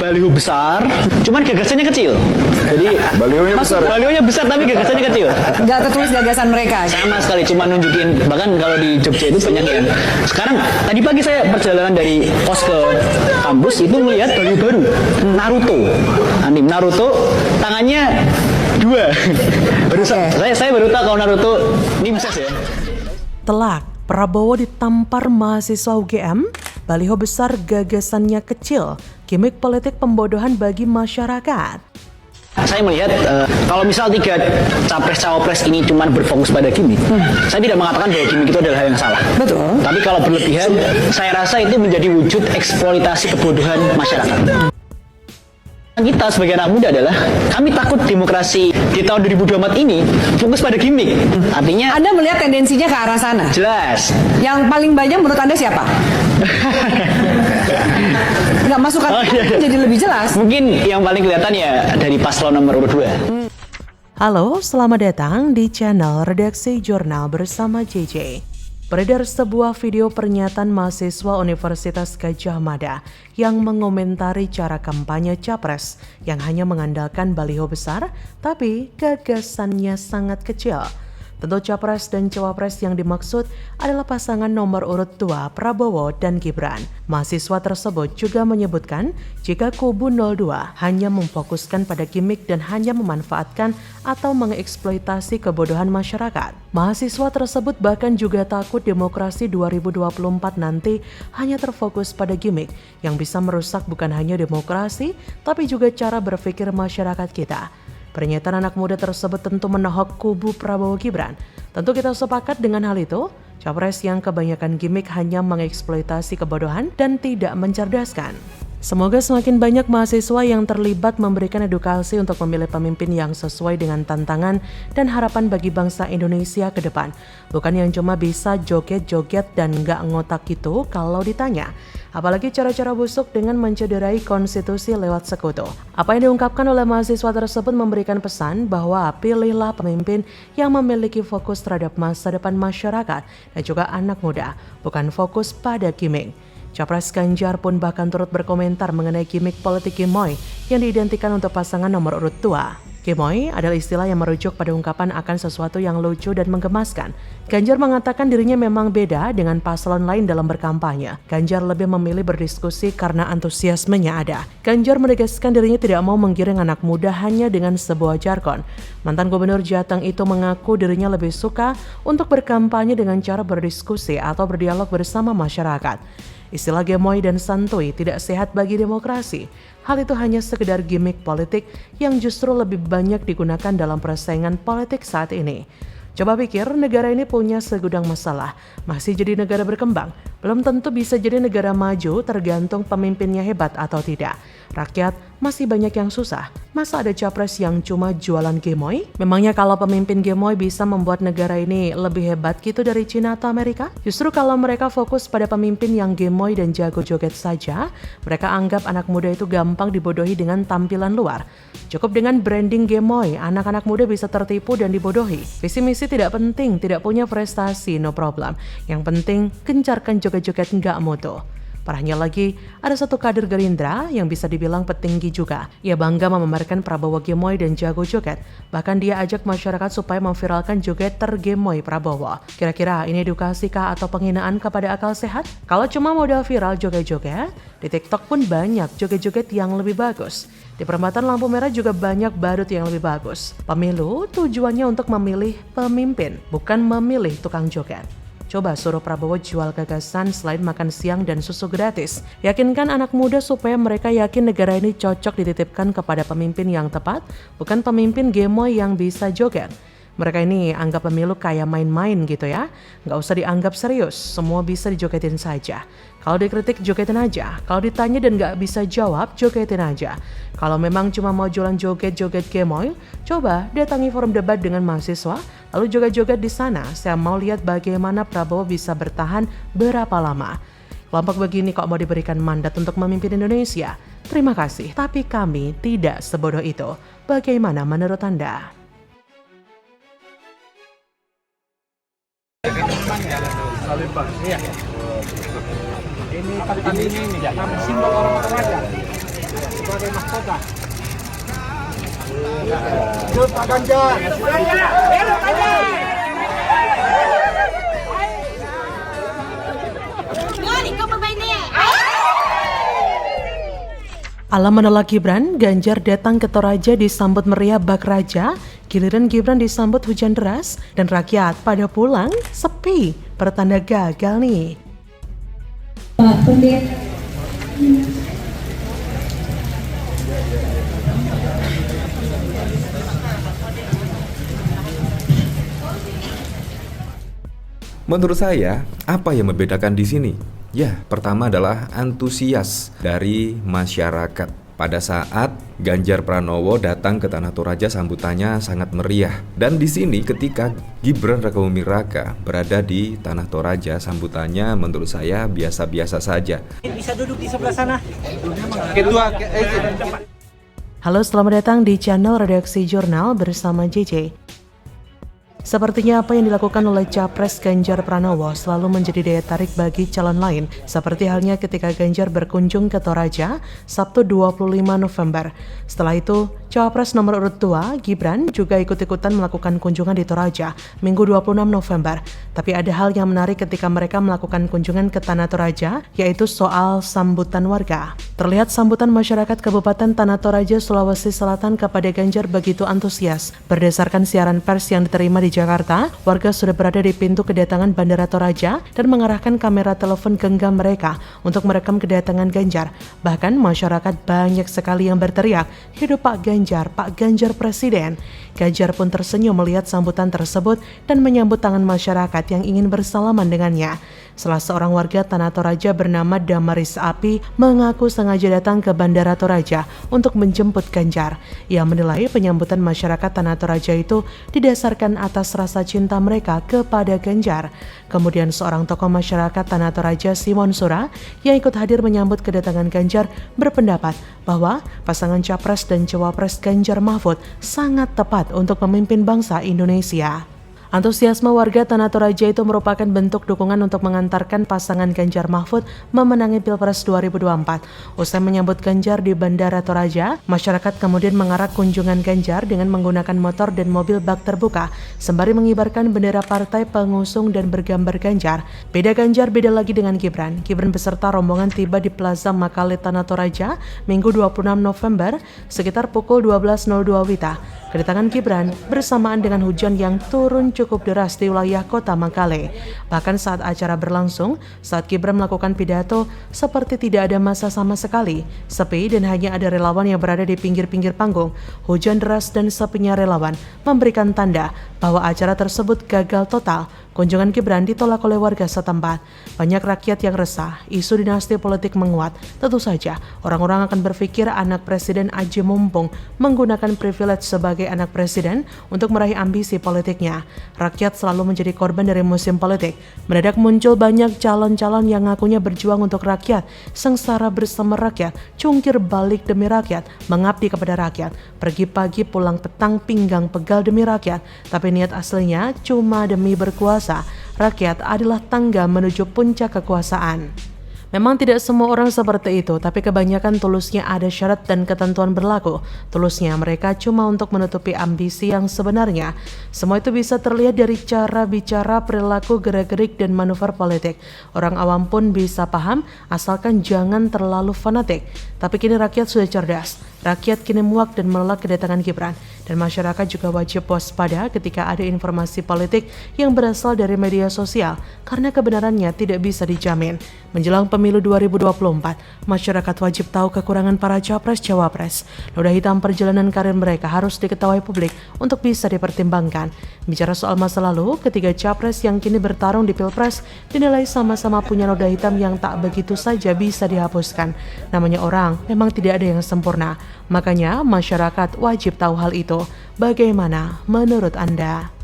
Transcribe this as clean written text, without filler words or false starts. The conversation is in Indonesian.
baliho besar, cuman gagasannya kecil. Jadi balihonya besar tapi gagasannya kecil. Nggak tertulis gagasan mereka. Sama sekali, cuma nunjukin. Bahkan kalau di Jogja itu banyak yang. Sekarang tadi pagi saya perjalanan dari kos ke kampus itu melihat baliho baru Naruto, anime Naruto, tangannya 2. Saya baru tahu kalau Naruto ini bisa ya. Telak, Prabowo ditampar mahasiswa UGM, baliho besar gagasannya kecil, gimik politik pembodohan bagi masyarakat. Saya melihat kalau misal 3 capres-cawapres ini cuma berfokus pada gimmick, saya tidak mengatakan bahwa gimmick itu adalah hal yang salah. Betul. Tapi kalau berlebihan, saya rasa itu menjadi wujud eksploitasi kebodohan masyarakat. Kita sebagai anak muda adalah kami takut demokrasi di tahun 2024 ini fokus pada gimmick. Artinya Anda melihat tendensinya ke arah sana. jelas. Yang paling banyak menurut Anda siapa? Nggak masukkan jadi lebih jelas. Mungkin yang paling kelihatan ya dari paslon nomor urut 2. Halo, selamat datang di channel Redaksi Jurnal bersama JJ. Beredar sebuah video pernyataan mahasiswa Universitas Gadjah Mada yang mengomentari cara kampanye capres yang hanya mengandalkan baliho besar tapi gagasannya sangat kecil. Tentu capres dan cawapres yang dimaksud adalah pasangan nomor urut 2 Prabowo dan Gibran. Mahasiswa tersebut juga menyebutkan jika kubu 02 hanya memfokuskan pada gimmick dan hanya memanfaatkan atau mengeksploitasi kebodohan masyarakat. Mahasiswa tersebut bahkan juga takut demokrasi 2024 nanti hanya terfokus pada gimmick yang bisa merusak bukan hanya demokrasi tapi juga cara berpikir masyarakat kita. Pernyataan anak muda tersebut tentu menohok kubu Prabowo Gibran. Tentu kita sepakat dengan hal itu. Capres yang kebanyakan gimmick hanya mengeksploitasi kebodohan dan tidak mencerdaskan. Semoga semakin banyak mahasiswa yang terlibat memberikan edukasi untuk memilih pemimpin yang sesuai dengan tantangan dan harapan bagi bangsa Indonesia ke depan. Bukan yang cuma bisa joget-joget dan nggak ngotak gitu kalau ditanya. Apalagi cara-cara busuk dengan mencederai konstitusi lewat sekutu. Apa yang diungkapkan oleh mahasiswa tersebut memberikan pesan bahwa pilihlah pemimpin yang memiliki fokus terhadap masa depan masyarakat dan juga anak muda, bukan fokus pada gimmick. Capres Ganjar pun bahkan turut berkomentar mengenai gimmick politik gemoy yang diidentikan untuk pasangan nomor urut 2. Gemoy adalah istilah yang merujuk pada ungkapan akan sesuatu yang lucu dan menggemaskan. Ganjar mengatakan dirinya memang beda dengan paslon lain dalam berkampanye. Ganjar lebih memilih berdiskusi karena antusiasmenya ada. Ganjar menegaskan dirinya tidak mau menggiring anak muda hanya dengan sebuah jargon. Mantan Gubernur Jateng itu mengaku dirinya lebih suka untuk berkampanye dengan cara berdiskusi atau berdialog bersama masyarakat. Istilah gemoy dan santuy tidak sehat bagi demokrasi. Hal itu hanya sekedar gimmick politik yang justru lebih banyak digunakan dalam persaingan politik saat ini. Coba pikir negara ini punya segudang masalah, masih jadi negara berkembang. Belum tentu bisa jadi negara maju tergantung pemimpinnya hebat atau tidak. Rakyat masih banyak yang susah. Masa ada capres yang cuma jualan gemoy? Memangnya kalau pemimpin gemoy bisa membuat negara ini lebih hebat gitu dari Cina atau Amerika? Justru kalau mereka fokus pada pemimpin yang gemoy dan jago joget saja, mereka anggap anak muda itu gampang dibodohi dengan tampilan luar. Cukup dengan branding gemoy, anak-anak muda bisa tertipu dan dibodohi. Visi misi tidak penting, tidak punya prestasi, no problem. Yang penting, gencarkan joget-joget nggak mutu. Parahnya lagi, ada satu kader Gerindra yang bisa dibilang petinggi juga. Ia bangga memamerkan Prabowo gemoy dan jago joget. Bahkan dia ajak masyarakat supaya memviralkan joget tergemoy Prabowo. Kira-kira ini edukasi kah atau penghinaan kepada akal sehat? Kalau cuma modal viral joget-joget, di TikTok pun banyak joget-joget yang lebih bagus. Di perempatan lampu merah juga banyak badut yang lebih bagus. Pemilu tujuannya untuk memilih pemimpin, bukan memilih tukang joget. Coba suruh Prabowo jual gagasan selain makan siang dan susu gratis. Yakinkan anak muda supaya mereka yakin negara ini cocok dititipkan kepada pemimpin yang tepat, bukan pemimpin gemoy yang bisa joget. Mereka ini anggap pemilu kayak main-main gitu ya. Nggak usah dianggap serius, semua bisa dijogetin saja. Kalau dikritik, jogetin aja. Kalau ditanya dan nggak bisa jawab, jogetin aja. Kalau memang cuma mau jualan joget-joget gemoy, coba datangi forum debat dengan mahasiswa, lalu joget-joget di sana. Saya mau lihat bagaimana Prabowo bisa bertahan berapa lama. Kelompok begini kok mau diberikan mandat untuk memimpin Indonesia? Terima kasih, tapi kami tidak sebodoh itu. Bagaimana menurut Anda? Ini tandingnya ini ya, simbol orang-orang aja. sebagai mahkota. Hidup Pak Ganjar. Ala menolak Gibran, Ganjar datang ke Toraja disambut meriah bak raja, giliran Gibran disambut hujan deras, dan rakyat pada pulang sepi, pertanda gagal nih. Menurut saya, apa yang membedakan di sini? Ya, pertama adalah antusias dari masyarakat. Pada saat Ganjar Pranowo datang ke Tanah Toraja, sambutannya sangat meriah. Dan di sini ketika Gibran Rakabuming Raka berada di Tanah Toraja, sambutannya menurut saya biasa-biasa saja. Bisa duduk di sebelah sana. Halo, selamat datang di channel Redaksi Jurnal bersama JJ. Sepertinya apa yang dilakukan oleh Capres Ganjar Pranowo selalu menjadi daya tarik bagi calon lain, seperti halnya ketika Ganjar berkunjung ke Toraja Sabtu 25 November. Setelah itu, Cawapres nomor urut 2, Gibran, juga ikut-ikutan melakukan kunjungan di Toraja Minggu 26 November. Tapi ada hal yang menarik ketika mereka melakukan kunjungan ke Tanah Toraja, yaitu soal sambutan warga. Terlihat sambutan masyarakat Kabupaten Tanah Toraja, Sulawesi Selatan kepada Ganjar begitu antusias. Berdasarkan siaran pers yang diterima di Jakarta, warga sudah berada di pintu kedatangan Bandara Toraja dan mengarahkan kamera telepon genggam mereka untuk merekam kedatangan Ganjar. Bahkan masyarakat banyak sekali yang berteriak, "Hidup Pak Ganjar Presiden." Ganjar pun tersenyum melihat sambutan tersebut dan menyambut tangan masyarakat yang ingin bersalaman dengannya. Salah seorang warga Tanah Toraja bernama Damaris Api mengaku sengaja datang ke Bandara Toraja untuk menjemput Ganjar. Ia menilai penyambutan masyarakat Tanah Toraja itu didasarkan atas rasa cinta mereka kepada Ganjar. Kemudian seorang tokoh masyarakat Tanah Toraja, Simon Sura, yang ikut hadir menyambut kedatangan Ganjar, berpendapat bahwa pasangan Capres dan Cawapres Ganjar Mahfud sangat tepat untuk memimpin bangsa Indonesia. Antusiasme warga Tanah Toraja itu merupakan bentuk dukungan untuk mengantarkan pasangan Ganjar Mahfud memenangi Pilpres 2024. Usai menyambut Ganjar di Bandara Toraja, masyarakat kemudian mengarak kunjungan Ganjar dengan menggunakan motor dan mobil bak terbuka, sembari mengibarkan bendera partai pengusung dan bergambar Ganjar. Beda Ganjar, beda lagi dengan Gibran. Gibran beserta rombongan tiba di Plaza Makale Tanah Toraja Minggu 26 November sekitar pukul 12.02 WITA. Kedatangan Gibran bersamaan dengan hujan yang turun cukup deras di wilayah kota Makale. Bahkan saat acara berlangsung, saat Gibran melakukan pidato, seperti tidak ada massa sama sekali. Sepi dan hanya ada relawan yang berada di pinggir-pinggir panggung. Hujan deras dan sepinya relawan memberikan tanda bahwa acara tersebut gagal total. Kunjungan Gibran ditolak oleh warga setempat. Banyak rakyat yang resah, isu dinasti politik menguat. Tentu saja, orang-orang akan berpikir anak presiden aji mumpung menggunakan privilege sebagai anak presiden untuk meraih ambisi politiknya. Rakyat selalu menjadi korban dari musim politik. Mendadak muncul banyak calon-calon yang ngakunya berjuang untuk rakyat, sengsara bersama rakyat, cungkir balik demi rakyat, mengabdi kepada rakyat, pergi pagi pulang petang pinggang pegal demi rakyat, tapi niat aslinya cuma demi berkuasa. Rakyat adalah tangga menuju puncak kekuasaan. Memang tidak semua orang seperti itu, tapi kebanyakan tulusnya ada syarat dan ketentuan berlaku. Tulusnya mereka cuma untuk menutupi ambisi yang sebenarnya. Semua itu bisa terlihat dari cara bicara, perilaku, gerak-gerik, dan manuver politik. Orang awam pun bisa paham, asalkan jangan terlalu fanatik. Tapi kini rakyat sudah cerdas. Rakyat kini muak dan menolak kedatangan Gibran. Dan masyarakat juga wajib waspada ketika ada informasi politik yang berasal dari media sosial, karena kebenarannya tidak bisa dijamin. Menjelang pemilu 2024, masyarakat wajib tahu kekurangan para capres-cawapres. Noda hitam perjalanan karir mereka harus diketahui publik untuk bisa dipertimbangkan. Bicara soal masa lalu, ketiga capres yang kini bertarung di Pilpres dinilai sama-sama punya noda hitam yang tak begitu saja bisa dihapuskan. Namanya orang, memang tidak ada yang sempurna. Makanya masyarakat wajib tahu hal itu. Bagaimana menurut Anda?